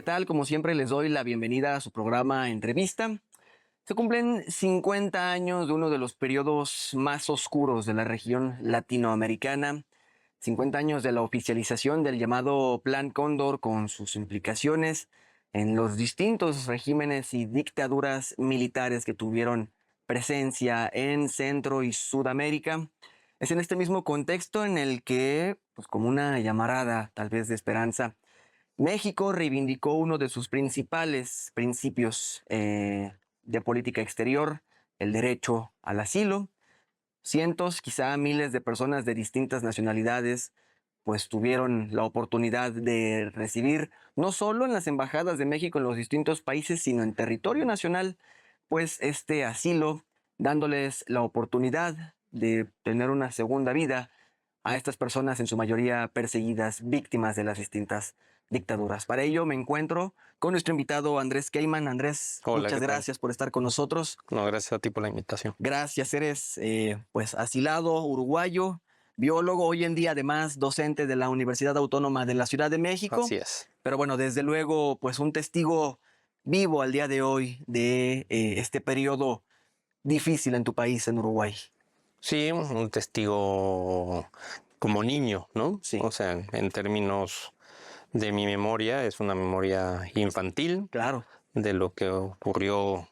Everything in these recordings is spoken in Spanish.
tal? Como siempre les doy la bienvenida a su programa Entrevista. Se cumplen 50 años de uno de los periodos más oscuros de la región latinoamericana, 50 años de la oficialización del llamado Plan Cóndor con sus implicaciones en los distintos regímenes y dictaduras militares que tuvieron presencia en Centro y Sudamérica. Es en este mismo contexto en el que, pues como una llamarada tal vez de esperanza, México reivindicó uno de sus principales principios de política exterior, el derecho al asilo. Cientos, quizá miles de personas de distintas nacionalidades pues tuvieron la oportunidad de recibir no solo en las embajadas de México en los distintos países, sino en territorio nacional, pues este asilo, dándoles la oportunidad de tener una segunda vida a estas personas, en su mayoría perseguidas, víctimas de las distintas dictaduras. Para ello me encuentro con nuestro invitado Andrés Keyman. Andrés, Hola, muchas ¿qué tal? gracias por estar con nosotros. No, gracias a ti por la invitación. Gracias, eres pues asilado uruguayo, biólogo, hoy en día además docente de la Universidad Autónoma de la Ciudad de México. Así es. Pero bueno, desde luego pues un testigo vivo al día de hoy de este periodo difícil en tu país, en Uruguay. Sí, un testigo como niño, ¿no? Sí. O sea, en términos de mi memoria, es una memoria infantil Claro. de lo que ocurrió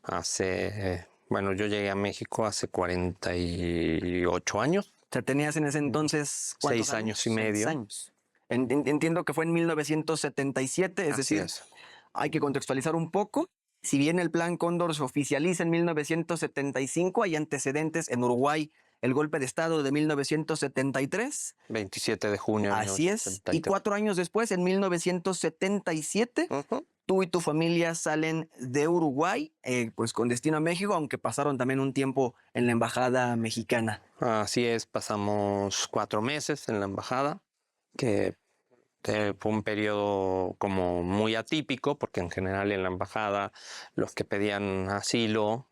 hace, bueno, yo llegué a México hace 48 años, O sea, tenías en ese entonces, ¿cuántos 6 años y 6 medio. años. Entiendo que fue en 1977, es Así decir, es. hay que contextualizar un poco. Si bien el Plan Cóndor se oficializa en 1975, hay antecedentes en Uruguay, el golpe de Estado de 1973. 27 de junio de Así es. Y 1973. 4 años después, en 1977, Ujú. tú y tu familia salen de Uruguay, pues con destino a México, aunque pasaron también un tiempo en la embajada mexicana. Así es, pasamos 4 meses en la embajada, que fue un periodo como muy atípico, porque en general en la embajada los que pedían asilo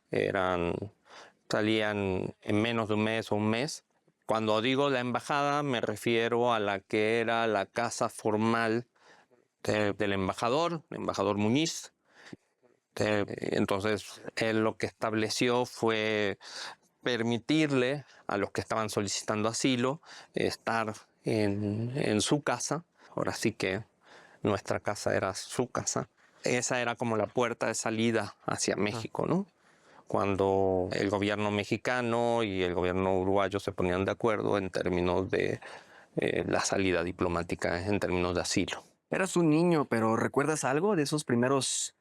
salían en menos de un mes o un mes. Cuando digo la embajada me refiero a la que era la casa formal del embajador, el embajador Muñiz. Entonces él lo que estableció fue permitirle a los que estaban solicitando asilo estar en su casa. Ahora sí que nuestra casa era su casa. Esa era como la puerta de salida hacia México, ¿no? Cuando el gobierno mexicano y el gobierno uruguayo se ponían de acuerdo en términos de la salida diplomática, en términos de asilo. Eras un niño, pero ¿recuerdas algo de esos primeros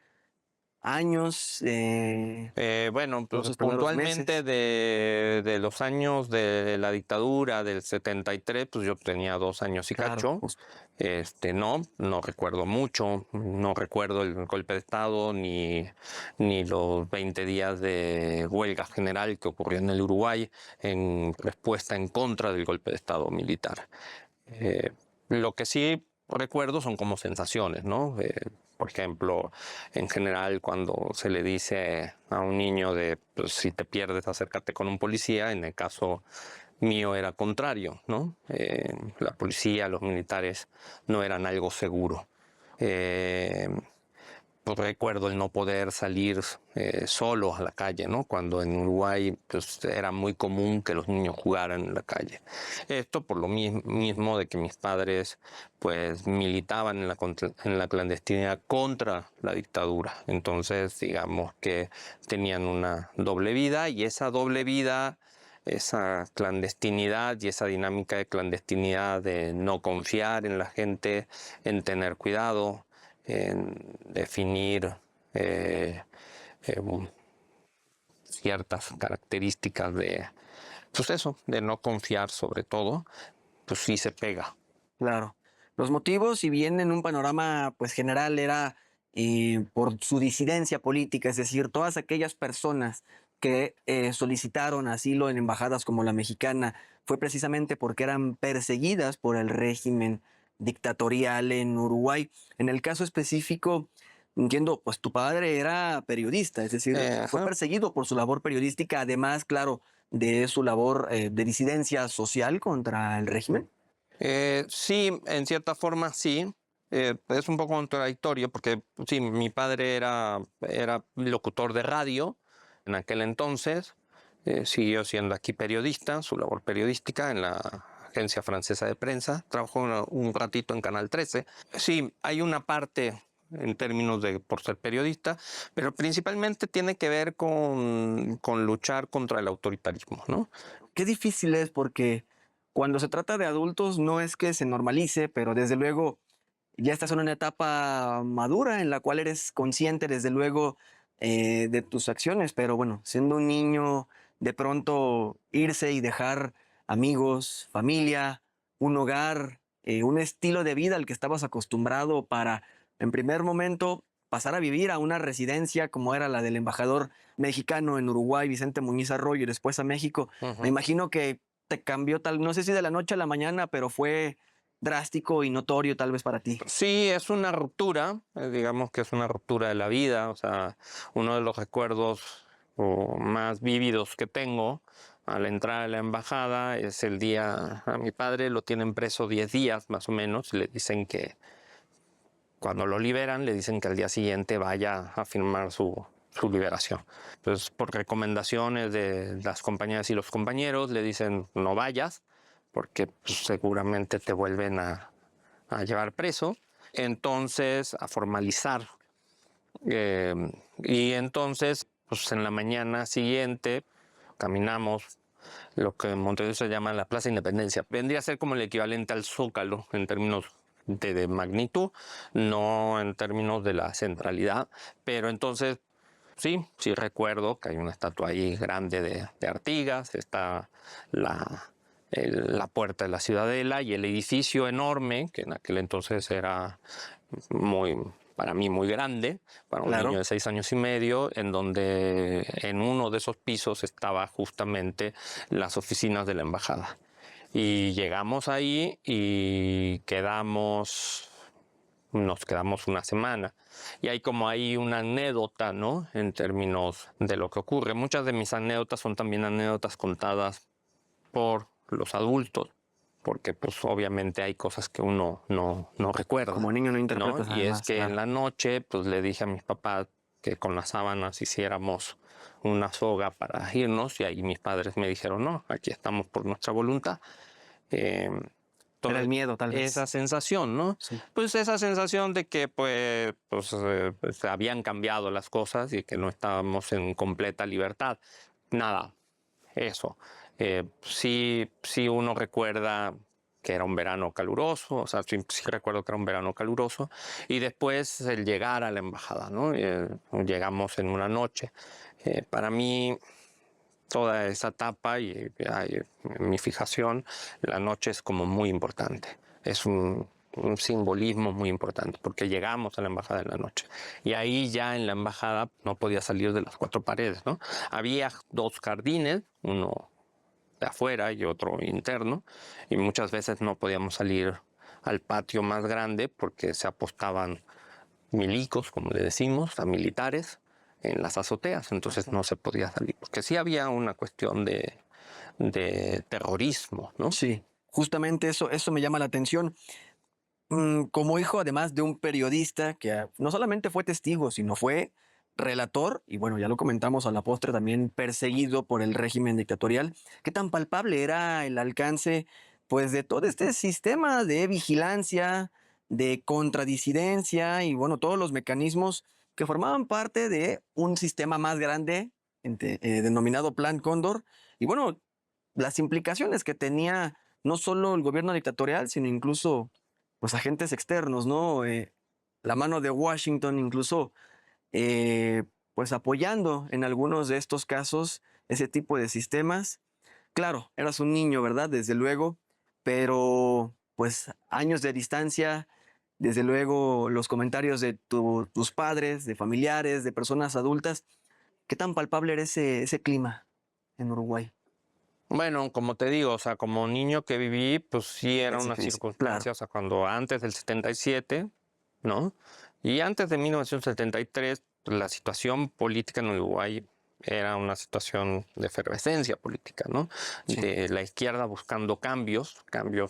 años, Bueno, pues esos primeros puntualmente meses? de los años de la dictadura del 73, pues yo tenía 2 años y Claro, cacho. justo. No recuerdo mucho, no recuerdo el golpe de Estado ni los 20 días de huelga general que ocurrió en el Uruguay en respuesta en contra del golpe de Estado militar. Lo que sí recuerdo son como sensaciones, ¿no? Por ejemplo, en general cuando se le dice a un niño de pues, si te pierdes acércate con un policía, en el caso mío era contrario, ¿no? La policía, los militares no eran algo seguro. Eh, pues recuerdo el no poder salir solo a la calle, ¿no? Cuando en Uruguay pues, era muy común que los niños jugaran en la calle. Esto por lo mismo de que mis padres pues militaban en la clandestinidad contra la dictadura. Entonces digamos que tenían una doble vida, y esa doble vida, esa clandestinidad y esa dinámica de clandestinidad, de no confiar en la gente, en tener cuidado, en definir eh, eh, ciertas características pues eso, de no confiar sobre todo, pues sí se pega. Claro. Los motivos, si bien en un panorama pues general era por su disidencia política, es decir, todas aquellas personas que solicitaron asilo en embajadas como la mexicana, fue precisamente porque eran perseguidas por el régimen dictatorial en Uruguay. En el caso específico, entiendo, pues tu padre era periodista, es decir, fue Ajá. perseguido por su labor periodística, además, claro, de su labor de disidencia social contra el régimen. Sí, en cierta forma sí. Es un poco contradictorio porque sí, mi padre era locutor de radio en aquel entonces, siguió siendo aquí periodista, su labor periodística en la Agencia Francesa de Prensa, trabajó un ratito en Canal 13. Sí, hay una parte en términos de por ser periodista, pero principalmente tiene que ver con luchar contra el autoritarismo, ¿no? Qué difícil es porque cuando se trata de adultos no es que se normalice, pero desde luego ya estás en una etapa madura en la cual eres consciente, desde luego, de tus acciones, pero bueno, siendo un niño, de pronto irse y dejar amigos, familia, un hogar, un estilo de vida al que estabas acostumbrado para, en primer momento, pasar a vivir a una residencia como era la del embajador mexicano en Uruguay, Vicente Muñiz Arroyo, y después a México. Me Ujú. imagino que te cambió tal, no sé si de la noche a la mañana, pero fue drástico y notorio tal vez para ti. Sí, es una ruptura, digamos que es una ruptura de la vida, o sea, uno de los recuerdos más vívidos que tengo al entrar a la embajada es el día, a mi padre lo tienen preso 10 días más o menos, y le dicen que cuando lo liberan, le dicen que al día siguiente vaya a firmar su liberación. Entonces, por recomendaciones de las compañeras y los compañeros, le dicen no vayas, porque pues, seguramente te vuelven a llevar preso, entonces a formalizar. Eh, y entonces, pues en la mañana siguiente caminamos lo que en Monterrey se llama la Plaza Independencia. Vendría a ser como el equivalente al Zócalo en términos de magnitud, no en términos de la centralidad, pero entonces sí, sí recuerdo que hay una estatua ahí grande de Artigas, está la, la puerta de la Ciudadela y el edificio enorme, que en aquel entonces era muy, para mí muy grande, para un niño Claro. de 6 años y medio, en donde en uno de esos pisos estaba justamente las oficinas de la embajada. Y llegamos ahí y nos quedamos una semana. Y hay como ahí una anécdota, ¿no? En términos de lo que ocurre. Muchas de mis anécdotas son también anécdotas contadas por los adultos, porque pues obviamente hay cosas que uno no recuerda, Como niño no ¿no? interpretas Y es además, que en claro. la noche pues le dije a mis papás que con las sábanas hiciéramos una soga para irnos y ahí mis padres me dijeron, no, aquí estamos por nuestra voluntad. Eh, Era el entonces, miedo, tal esa vez. sensación, ¿no? Sí. Pues esa sensación de que pues habían cambiado las cosas y que no estábamos en completa libertad. Nada, eso. Sí uno recuerda que era un verano caluroso, o sea, sí recuerdo que era un verano caluroso, y después el llegar a la embajada, ¿no? Llegamos en una noche. Para mí, toda esa etapa y mi fijación, la noche es como muy importante. Es un simbolismo muy importante, porque llegamos a la embajada en la noche. Y ahí ya en la embajada no podía salir de las cuatro paredes, ¿no? Había dos jardines, uno de afuera y otro interno, y muchas veces no podíamos salir al patio más grande porque se apostaban milicos, como le decimos, a militares en las azoteas, entonces no se podía salir, porque sí había una cuestión de terrorismo, ¿no? Sí, justamente eso me llama la atención. Como hijo, además de un periodista que no solamente fue testigo, sino fue relator, y bueno, ya lo comentamos a la postre, también perseguido por el régimen dictatorial, ¿qué tan palpable era el alcance, pues, de todo este sistema de vigilancia, de contradisidencia y, bueno, todos los mecanismos que formaban parte de un sistema más grande, denominado Plan Cóndor, y bueno, las implicaciones que tenía no solo el gobierno dictatorial, sino incluso pues agentes externos, ¿no? La mano de Washington incluso eh, pues apoyando en algunos de estos casos ese tipo de sistemas. Claro, eras un niño, ¿verdad? Desde luego, pero pues años de distancia, desde luego los comentarios de tus padres, de familiares, de personas adultas, ¿qué tan palpable era ese clima en Uruguay? Bueno, como te digo, o sea, como niño que viví, pues sí era Es una difícil, circunstancia, claro. o sea, cuando antes del 77, ¿no? Y antes de 1973, pues, la situación política en Uruguay era una situación de efervescencia política, ¿no? Sí. De la izquierda buscando cambios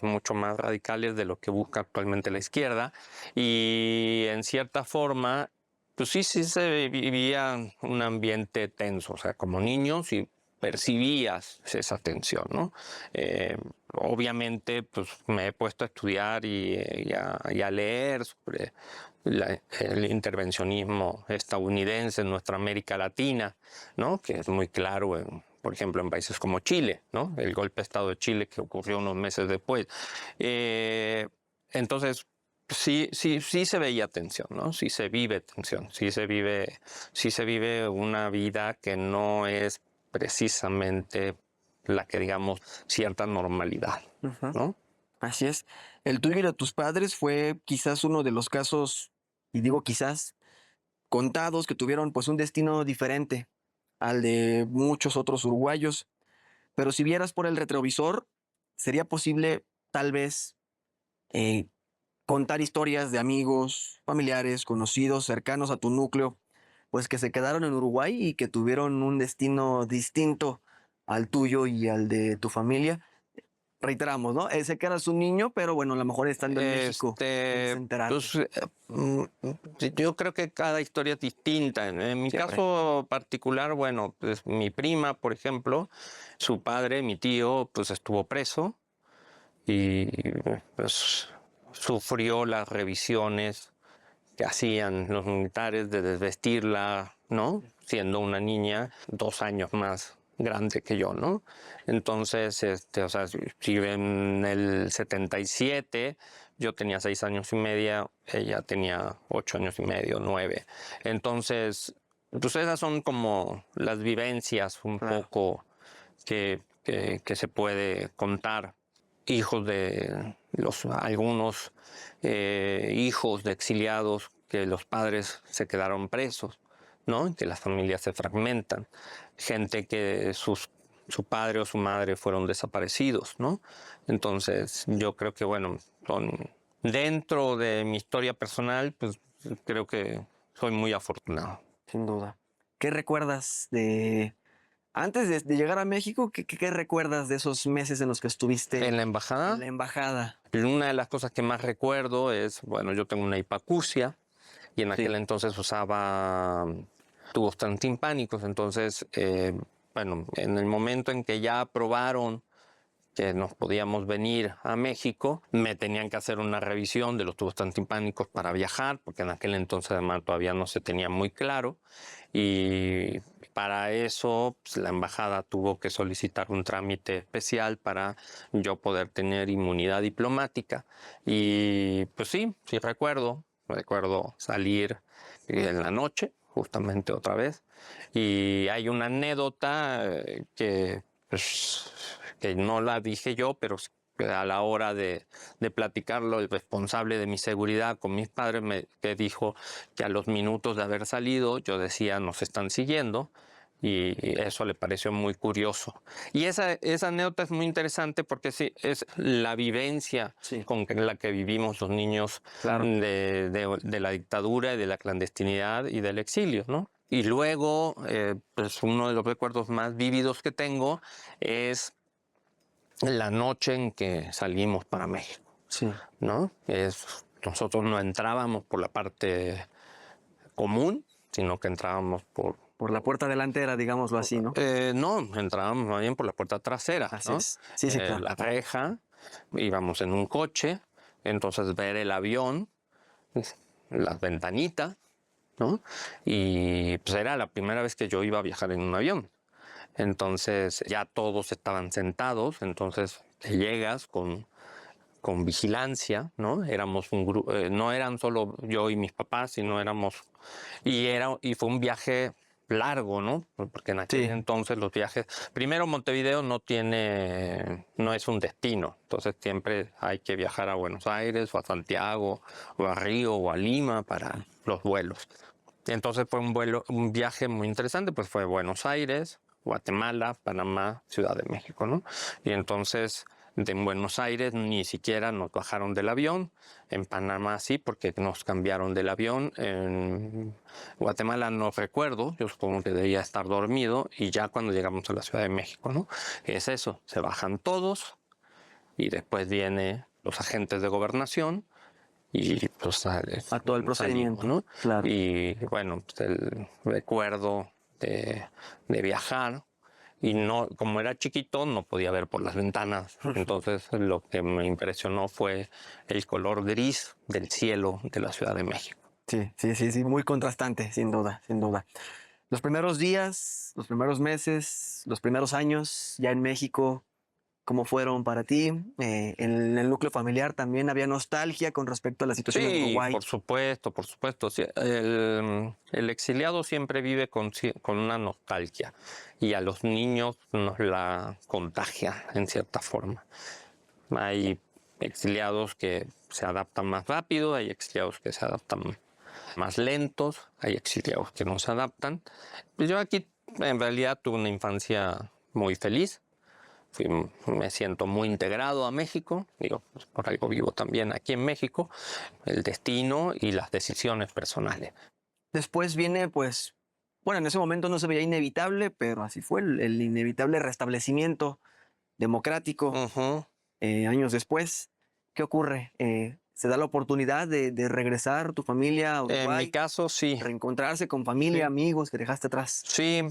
mucho más radicales de lo que busca actualmente la izquierda, y en cierta forma, pues sí se vivía un ambiente tenso, o sea, como niño sí percibías esa tensión, ¿no? Obviamente, pues me he puesto a estudiar y a leer sobre el intervencionismo estadounidense en nuestra América Latina, ¿no? Que es muy claro, por ejemplo, en países como Chile, ¿no? El golpe de Estado de Chile que ocurrió unos meses después. Entonces, sí se veía tensión, ¿no? Sí se vive tensión, sí se vive una vida que no es precisamente la que digamos cierta normalidad, Ujú. ¿no? Así es. El tuyo y de tus padres fue quizás uno de los casos, y digo quizás, contados que tuvieron pues un destino diferente al de muchos otros uruguayos. Pero si vieras por el retrovisor, sería posible tal vez eh, contar historias de amigos, familiares, conocidos, cercanos a tu núcleo, pues que se quedaron en Uruguay y que tuvieron un destino distinto al tuyo y al de tu familia. Reiteramos, ¿no? Sé que eras un niño, pero bueno, a lo mejor estando en México, pudiste enterarte. Pues sí, yo creo que cada historia es distinta. En mi Siempre. caso particular, bueno, pues mi prima, por ejemplo, su padre, mi tío, pues estuvo preso y pues sufrió las revisiones que hacían los militares de desvestirla, ¿no? Siendo una niña 2 años más grande que yo, ¿no? Entonces, o sea, si en el 77 yo tenía 6 años y medio, ella tenía 8 años y medio, 9. Entonces, pues esas son como las vivencias un Claro. poco que se puede contar. Hijos de algunos hijos de exiliados que los padres se quedaron presos, ¿no? Que las familias se fragmentan. Gente que su padre o su madre fueron desaparecidos, ¿no? Entonces, yo creo que, bueno, dentro de mi historia personal, pues creo que soy muy afortunado. Sin duda. ¿Qué recuerdas de... Antes de llegar a México, ¿qué recuerdas de esos meses en los que estuviste En la en embajada, la embajada? una de las cosas que más recuerdo es, bueno, yo tengo una hipacusia, y en aquel Sí. entonces usaba tubos transtimpánicos. Entonces, bueno, en el momento en que ya aprobaron que nos podíamos venir a México, me tenían que hacer una revisión de los tubos transtimpánicos para viajar, porque en aquel entonces además todavía no se tenía muy claro, y para eso pues, la embajada tuvo que solicitar un trámite especial para yo poder tener inmunidad diplomática. Y pues sí recuerdo salir en la noche, justamente otra vez, y hay una anécdota pues, que no la dije yo, pero a la hora de platicarlo, el responsable de mi seguridad con mis padres que dijo que a los minutos de haber salido yo decía nos están siguiendo, y eso le pareció muy curioso. Y esa anécdota es muy interesante porque sí, es la vivencia Sí, con la que vivimos los niños claro. de la dictadura y de la clandestinidad y del exilio, ¿no? Y luego, pues uno de los recuerdos más vívidos que tengo es la noche en que salimos para México, Sí. ¿no? Nosotros no entrábamos por la parte común, sino que entrábamos Por la puerta delantera, digámoslo así, ¿no? no, entrábamos más bien por la puerta trasera, Así ¿no? es. Sí, sí, claro. La reja, íbamos en un coche, entonces ver el avión, las ventanitas, ¿no? Y pues era la primera vez que yo iba a viajar en un avión. Entonces ya todos estaban sentados, entonces te llegas con vigilancia, ¿no? Éramos un grupo, no eran solo yo y mis papás, sino éramos, y fue un viaje largo, ¿no? Porque en aquel Sí, entonces los viajes, primero Montevideo no es un destino, entonces siempre hay que viajar a Buenos Aires o a Santiago o a Río o a Lima para los vuelos. Entonces fue un viaje muy interesante, pues fue Buenos Aires, Guatemala, Panamá, Ciudad de México, ¿no? Y entonces En Buenos Aires ni siquiera nos bajaron del avión. En Panamá sí, porque nos cambiaron del avión. En Guatemala no recuerdo, yo supongo que debía estar dormido. Y ya cuando llegamos a la Ciudad de México, ¿no? Es eso, se bajan todos y después vienen los agentes de gobernación y pues A todo el salimos, procedimiento. ¿no? Claro. Y bueno, pues, el recuerdo de viajar. Y no, como era chiquito, no podía ver por las ventanas. Entonces, lo que me impresionó fue el color gris del cielo de la Ciudad de México. Sí, sí, sí, sí, muy contrastante, sin duda, sin duda. Los primeros días, los primeros meses, los primeros años ya en México, ¿cómo fueron para ti? En el núcleo familiar también había nostalgia con respecto a la situación en Sí, Uruguay. por supuesto, por supuesto. Sí, el exiliado siempre vive con una nostalgia y a los niños nos la contagia en cierta forma. Hay exiliados que se adaptan más rápido, hay exiliados que se adaptan más lentos, hay exiliados que no se adaptan. Pues yo aquí en realidad tuve una infancia muy feliz. Me siento muy integrado a México, digo, pues por algo vivo también aquí en México, el destino y las decisiones personales. Después viene, pues, bueno, en ese momento no se veía inevitable, pero así fue el inevitable restablecimiento democrático. Ujú. Años después, ¿qué ocurre? ¿Se da la oportunidad de regresar tu familia a En mi Uruguay, caso, sí. reencontrarse con familia, Sí. amigos que dejaste atrás? Sí,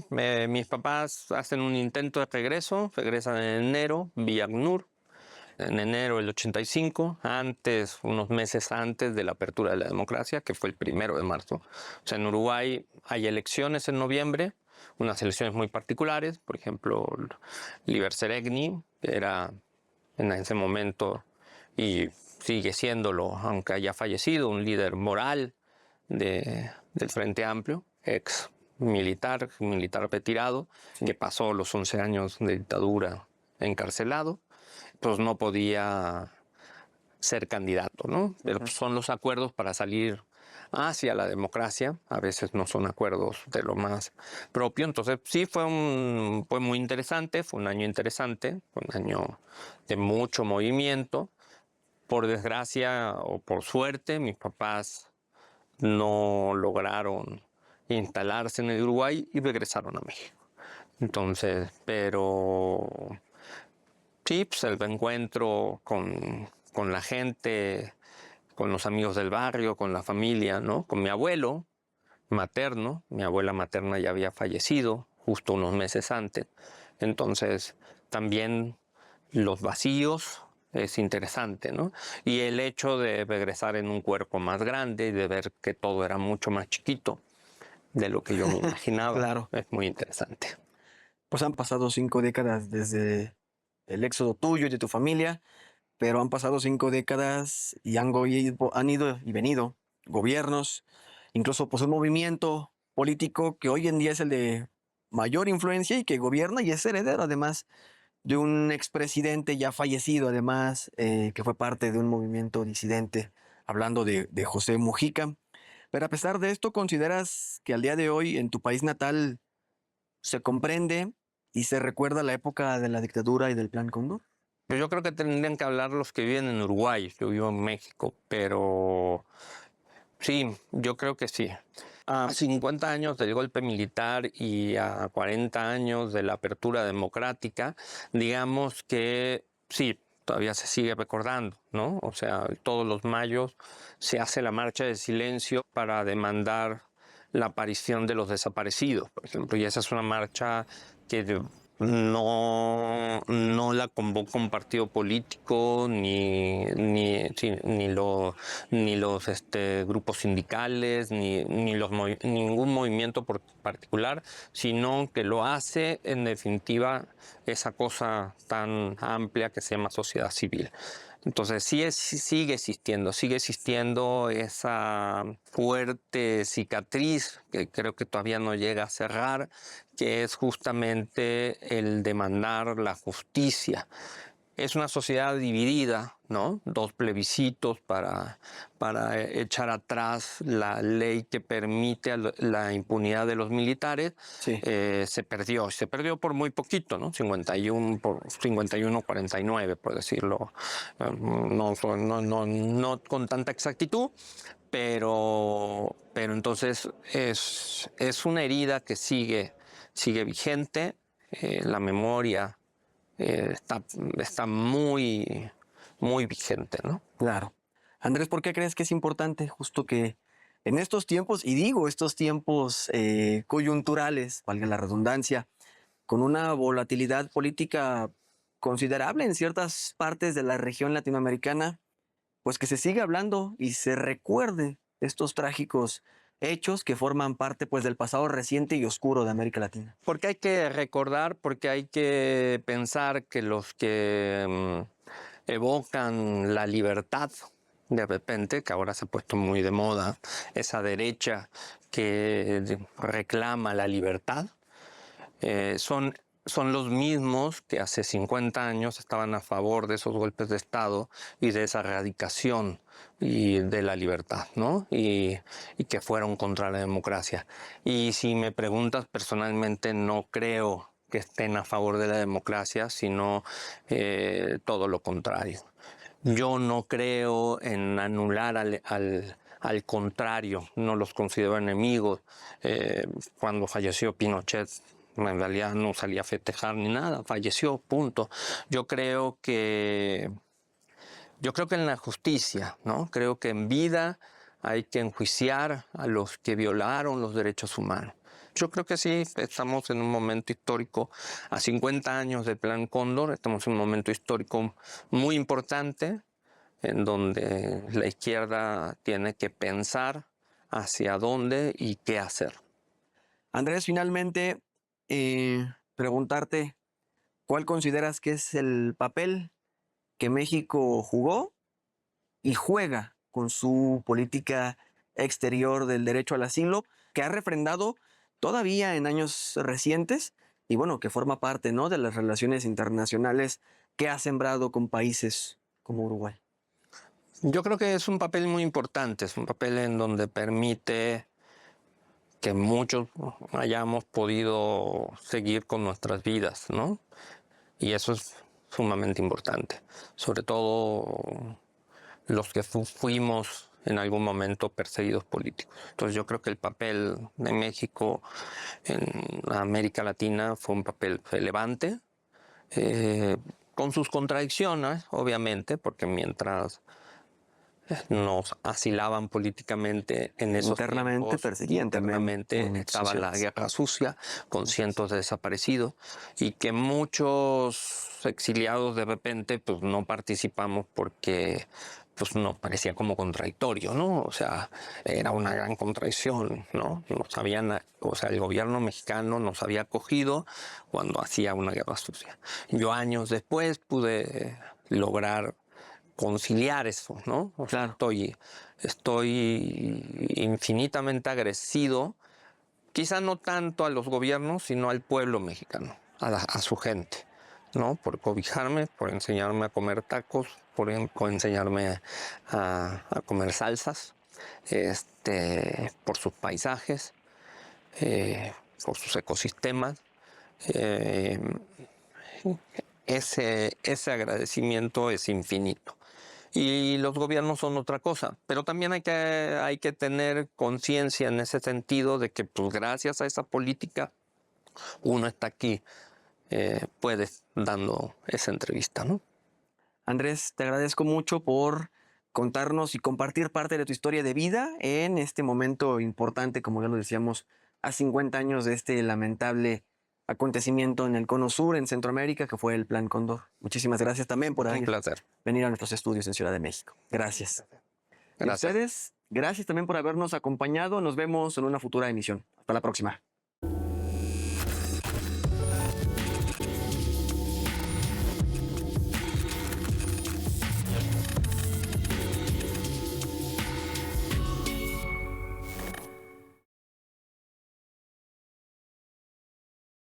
mis papás hacen un intento de regreso, regresan en enero, vía ACNUR, en enero del 85, antes, unos meses antes de la apertura de la democracia, que fue el 1 de marzo. O sea, en Uruguay hay elecciones en noviembre, unas elecciones muy particulares, por ejemplo, Liber Seregni era en ese momento y sigue siéndolo, aunque haya fallecido, un líder moral del Frente Amplio, ex militar, militar retirado, que pasó los 11 años de dictadura encarcelado, pues no podía ser candidato, ¿no? Pero son los acuerdos para salir hacia la democracia, a veces no son acuerdos de lo más propio, entonces sí fue muy interesante, fue un año interesante, fue un año de mucho movimiento. Por desgracia o por suerte, mis papás no lograron instalarse en el Uruguay y regresaron a México. Entonces, pero sí, pues el reencuentro con la gente, con los amigos del barrio, con la familia, ¿no? Con mi abuelo materno, mi abuela materna ya había fallecido justo unos meses antes. Entonces, también los vacíos es interesante, ¿no? Y el hecho de regresar en un cuerpo más grande y de ver que todo era mucho más chiquito de lo que yo me imaginaba, Claro. es muy interesante. Pues han pasado 5 décadas desde el éxodo tuyo y de tu familia, pero han pasado 5 décadas y han ido y venido gobiernos, incluso pues un movimiento político que hoy en día es el de mayor influencia y que gobierna y es heredero además de un expresidente ya fallecido, además, que fue parte de un movimiento disidente, hablando de José Mujica. Pero a pesar de esto, ¿consideras que al día de hoy en tu país natal se comprende y se recuerda la época de la dictadura y del Plan Cóndor? Pero yo creo que tendrían que hablar los que viven en Uruguay, yo vivo en México, pero sí, yo creo que sí. A 50 años del golpe militar y a 40 años de la apertura democrática, digamos que sí, todavía se sigue recordando, ¿no? O sea, todos los mayos se hace la marcha de silencio para demandar la aparición de los desaparecidos, por ejemplo, y esa es una marcha que no la convoca un partido político ni los grupos sindicales, ningún movimiento particular, sino que lo hace en definitiva esa cosa tan amplia que se llama sociedad civil. Entonces sigue existiendo esa fuerte cicatriz que creo que todavía no llega a cerrar, que es justamente el demandar la justicia. es una sociedad dividida, ¿no? Dos plebiscitos para echar atrás la ley que permite la impunidad de los militares. Sí. Se perdió por muy poquito, ¿no? 51 por 51-49, por decirlo, no con tanta exactitud, pero entonces es una herida que sigue vigente. La memoria está muy, muy vigente, ¿no? Claro. Andrés, ¿por qué crees que es importante justo que en estos tiempos, y digo estos tiempos coyunturales, valga la redundancia, con una volatilidad política considerable en ciertas partes de la región latinoamericana, pues que se siga hablando y se recuerde estos trágicos hechos que forman parte pues del pasado reciente y oscuro de América Latina? Porque hay que recordar, porque hay que pensar que los que evocan la libertad, de repente, que ahora se ha puesto muy de moda, esa derecha que reclama la libertad, son los mismos que hace 50 años estaban a favor de esos golpes de Estado y de esa erradicación y de la libertad, ¿no? Y que fueron contra la democracia. Y si me preguntas personalmente, no creo que estén a favor de la democracia, sino todo lo contrario. Yo no creo en anular al contrario, no los considero enemigos. Cuando falleció Pinochet, en realidad no salía a festejar ni nada, falleció, punto. Yo creo que en la justicia, ¿no? Creo que en vida hay que enjuiciar a los que violaron los derechos humanos. Yo creo que sí, estamos en un momento histórico, a 50 años del Plan Cóndor, estamos en un momento histórico muy importante, en donde la izquierda tiene que pensar hacia dónde y qué hacer. Andrés, finalmente, preguntarte, ¿cuál consideras que es el papel que México jugó y juega con su política exterior del derecho al asilo, que ha refrendado todavía en años recientes y bueno, que forma parte, ¿no?, de las relaciones internacionales que ha sembrado con países como Uruguay? Yo creo que es un papel muy importante, es un papel en donde permite que muchos hayamos podido seguir con nuestras vidas, ¿no? Y eso es sumamente importante, sobre todo los que fuimos en algún momento perseguidos políticos. Entonces yo creo que el papel de México en América Latina fue un papel relevante, con sus contradicciones, obviamente, porque mientras nos asilaban políticamente en esos Internamente tiempos, perseguían también internamente estaba la guerra sucia con cientos de desaparecidos y que muchos exiliados de repente pues no participamos porque pues nos parecía como contradictorio, ¿no? O sea, era una gran contradicción, ¿no? Nos habían, o sea, el gobierno mexicano nos había acogido cuando hacía una guerra sucia. Yo años después pude lograr conciliar eso, ¿no? O sea, Claro. estoy infinitamente agradecido, quizá no tanto a los gobiernos, sino al pueblo mexicano, a su gente, ¿no? Por cobijarme, por enseñarme a comer tacos, por enseñarme a comer salsas, por sus paisajes, por sus ecosistemas. Eh, ese agradecimiento es infinito. Y los gobiernos son otra cosa, pero también hay que tener conciencia en ese sentido de que pues, gracias a esa política uno está aquí, puedes dando esa entrevista, ¿no? Andrés, te agradezco mucho por contarnos y compartir parte de tu historia de vida en este momento importante, como ya lo decíamos, a 50 años de este lamentable acontecimiento en el Cono Sur, en Centroamérica, que fue el Plan Cóndor. Muchísimas gracias también por Un placer. venir a nuestros estudios en Ciudad de México. Gracias. Y a Gracias. ustedes, gracias también por habernos acompañado. Nos vemos en una futura emisión. Hasta la próxima.